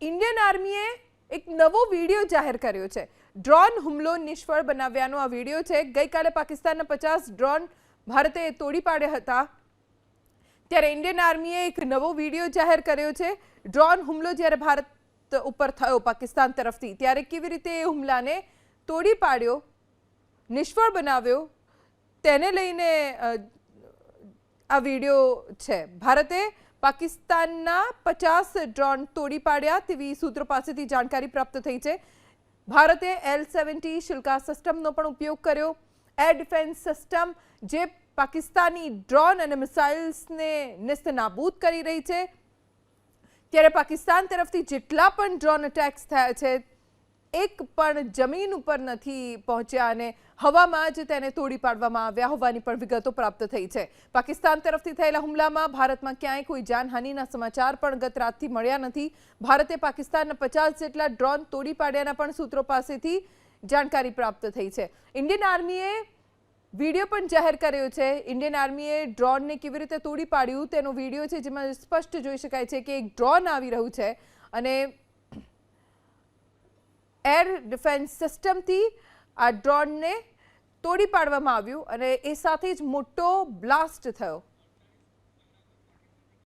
Indian આર્મીએ એક નવો video જાહેર કર્યો છે। ડ્રોન હુમલો નિષ્ફળ બનાવ્યાનો આ વિડીયો છે। ગઈકાલે પાકિસ્તાનના 50 ડ્રોન ભારતે તોડી પાડ્યા હતા, ત્યારે ઇન્ડિયન આર્મીએ એક નવો વિડીયો જાહેર કર્યો છે। ડ્રોન હુમલો જ્યારે ભારત ઉપર થયો પાકિસ્તાન તરફથી, ત્યારે કેવી રીતે એ હુમલાને તોડી પાડ્યો, નિષ્ફળ બનાવ્યો, તેને લઈને આ વિડીયો છે। ભારતે પાકિસ્તાનના 50 ડ્રોન તોડી પાડ્યા તેવી સૂત્રો પાસેથી જાણકારી પ્રાપ્ત થઈ છે। ભારતે L-70 શિલ્કા સિસ્ટમનો પણ ઉપયોગ કર્યો। એર ડિફેન્સ સિસ્ટમ જે પાકિસ્તાની ડ્રોન અને મિસાઇલ્સને નેસ્તનાબૂદ કરી રહી છે, ત્યારે પાકિસ્તાન તરફથી જેટલા પણ ડ્રોન અટેક્સ થયા છે, એક પણ જમીન ઉપર નથી પહોંચ્યા અને હવામાં જ તેને તોડી પાડવામાં આવ્યા હોવાની પણ વિગતો પ્રાપ્ત થઈ છે। પાકિસ્તાન તરફથી થયેલા હુમલામાં ભારતમાં ક્યાંય કોઈ જાનહાનિના સમાચાર પણ ગત રાતથી મળ્યા નથી। ભારતે પાકિસ્તાનના 50 જેટલા ડ્રોન તોડી પાડ્યાના પણ સૂત્રો પાસેથી જાણકારી પ્રાપ્ત થઈ છે। ઇન્ડિયન આર્મીએ વિડીયો પણ જાહેર કર્યો છે। ઇન્ડિયન આર્મીએ ડ્રોનને કેવી રીતે તોડી પાડ્યું તેનો વિડીયો છે, જેમાં સ્પષ્ટ જોઈ શકાય છે કે એક ડ્રોન આવી રહ્યું છે અને એર ડિફેન્સ સિસ્ટમથી આ ડ્રોનને તોડી પાડવામાં આવ્યું અને એ સાથે જ મોટો બ્લાસ્ટ થયો।